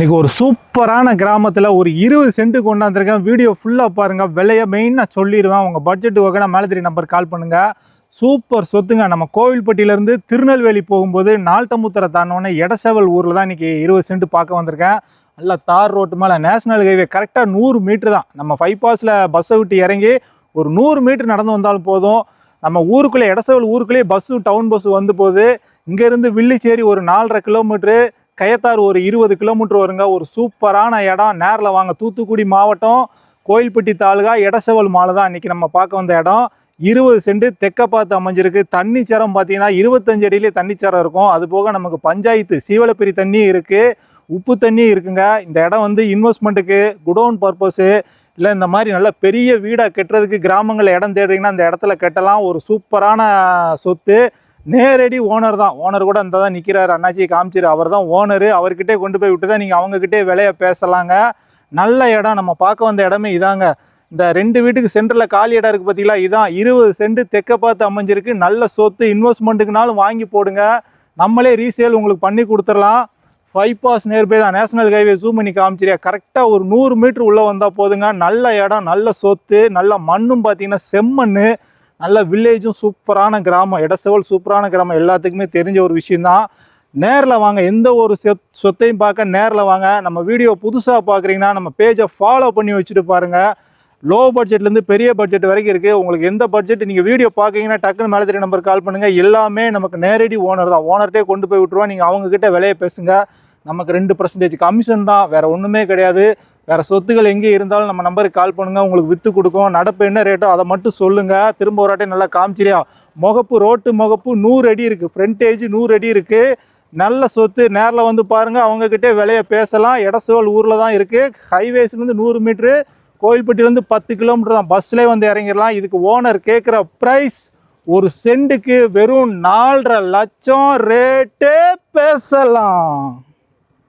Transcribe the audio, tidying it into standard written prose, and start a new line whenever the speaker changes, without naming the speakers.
இன்னைக்கு ஒரு சூப்பரான கிராமத்தில் ஒரு 20 சென்ட் கொண்டாந்துருக்கேன். வீடியோ ஃபுல்லாக பாருங்கள். விலையை மெயினாக சொல்லிடுவேன். உங்கள் பட்ஜெட் ஓகேனா மேலே தெரிய நம்பர் கால் பண்ணுங்கள். சூப்பர் சொத்துங்க. நம்ம கோவில்பட்டியிலேருந்து திருநெல்வேலி போகும்போது நால்தமுத்தரை தாண்டோன்னே எடசெவல் ஊரில் தான் இன்றைக்கி 20 சென்ட் பார்க்க வந்திருக்கேன். நல்லா தார் ரோட்டு மேலே நேஷனல் ஹைவே கரெக்டாக 100 மீட்ரு தான். நம்ம பைபாஸில் பஸ்ஸை விட்டு இறங்கி ஒரு 100 மீட்ரு நடந்து வந்தாலும் போதும். நம்ம ஊருக்குள்ளே எடசெவல் ஊருக்குள்ளேயே பஸ்ஸு டவுன் பஸ்ஸு வந்து போகுது. இங்கேருந்து வில்லிச்சேரி ஒரு 4.5 கிலோமீட்ரு, கயத்தார் ஒரு 20 கிலோமீட்டர் வருங்க. ஒரு சூப்பரான இடம். நேரில் வாங்க. தூத்துக்குடி மாவட்டம் கோயில்பட்டி தாலுகா எடசெவல் மாலை தான் இன்றைக்கி நம்ம பார்க்க வந்த இடம். 20 சென்ட் தெற்க பார்த்து அமைஞ்சிருக்கு. தண்ணிச்சரம் பார்த்தீங்கன்னா 25 அடியிலே தண்ணிச்சரம் இருக்கும். அது போக நமக்கு பஞ்சாயத்து சீவலப்பெரி தண்ணி இருக்குது, உப்பு தண்ணி இருக்குங்க. இந்த இடம் வந்து இன்வெஸ்ட்மெண்ட்டுக்கு, குடோன் பர்பஸு, இல்லை இந்த மாதிரி நல்ல பெரிய வீடாக கட்டுறதுக்கு கிராமங்களில் இடம் தேடுறீங்கன்னா அந்த இடத்துல கட்டலாம். ஒரு சூப்பரான சொத்து. நேரடி ஓனர் தான். ஓனர் கூட அந்த தான் நிற்கிறார். அண்ணாச்சியை காமிச்சிரு. அவர் தான் ஓனரு. அவர்கிட்டே கொண்டு போய் விட்டு தான் நீங்கள் அவங்கக்கிட்டே விலையை பேசலாங்க. நல்ல இடம். நம்ம பார்க்க வந்த இடமே இதாங்க. இந்த 2 வீட்டுக்கு சென்டரில் காலி இடம் இருக்குது பார்த்தீங்களா, இதான் 20 சென்ட் தெற்க பார்த்து அமைஞ்சிருக்கு. நல்ல சொத்து. இன்வெஸ்ட்மெண்ட்டுக்குனாலும் வாங்கி போடுங்க. நம்மளே ரீசேல் உங்களுக்கு பண்ணி கொடுத்துடலாம். பைபாஸ் நேர்பே தான். நேஷனல் ஹைவே ஜூம் பண்ணி காமிச்சிரியா. கரெக்டாக ஒரு 100 மீட்ரு உள்ளே வந்தால் போதுங்க. நல்ல இடம், நல்ல சொத்து. நல்ல மண்ணும் பார்த்தீங்கன்னா செம்மண். நல்ல வில்லேஜும், சூப்பரான கிராமம். எடசெவல் சூப்பரான கிராமம். எல்லாத்துக்குமே தெரிஞ்ச ஒரு விஷயந்தான். நேரில் வாங்க. எந்த ஒரு சொத்தையும் பார்க்க நேரில் வாங்க. நம்ம வீடியோ புதுசாக பார்க்குறீங்கன்னா நம்ம பேஜை ஃபாலோ பண்ணி வச்சுட்டு பாருங்கள். லோ பட்ஜெட்லேருந்து பெரிய பட்ஜெட் வரைக்கும் இருக்குது. உங்களுக்கு எந்த பட்ஜெட் நீங்கள் வீடியோ பார்க்குறீங்கன்னா டக்குன்னு மேலே தெரிய நம்பர் கால் பண்ணுங்கள். எல்லாமே நமக்கு நேரடி ஓனர் தான். ஓனர்கிட்டே கொண்டு போய் விட்டுருவோம். நீங்கள் அவங்கக்கிட்ட விலையை பேசுங்க. நமக்கு 2% கமிஷன் தான். வேறு ஒன்றுமே கிடையாது. வேறு சொத்துக்கள் எங்கே இருந்தாலும் நம்ம நம்பருக்கு கால் பண்ணுங்கள். உங்களுக்கு விற்று கொடுக்கும். நடப்பு என்ன ரேட்டோ அதை மட்டும் சொல்லுங்கள். திரும்ப ஒரு வாட்டி நல்லா காமிச்சிரியா. முகப்பு, ரோட்டு முகப்பு 100 அடி இருக்குது. ஃப்ரண்டேஜ் 100 அடி இருக்குது. நல்ல சொத்து. நேரில் வந்து பாருங்கள். அவங்கக்கிட்டே விலையை பேசலாம். எடசெவல் ஊரில் தான் இருக்குது. ஹைவேஸ்லேருந்து 100 மீட்ரு, கோயில்பட்டியிலேருந்து 10 கிலோமீட்டர் தான். பஸ்லேயே வந்து இறங்கிடலாம். இதுக்கு ஓனர் கேட்குற ப்ரைஸ் ஒரு சென்ட்டுக்கு வெறும் 4.5 லட்சம் ரேட்டே பேசலாம்.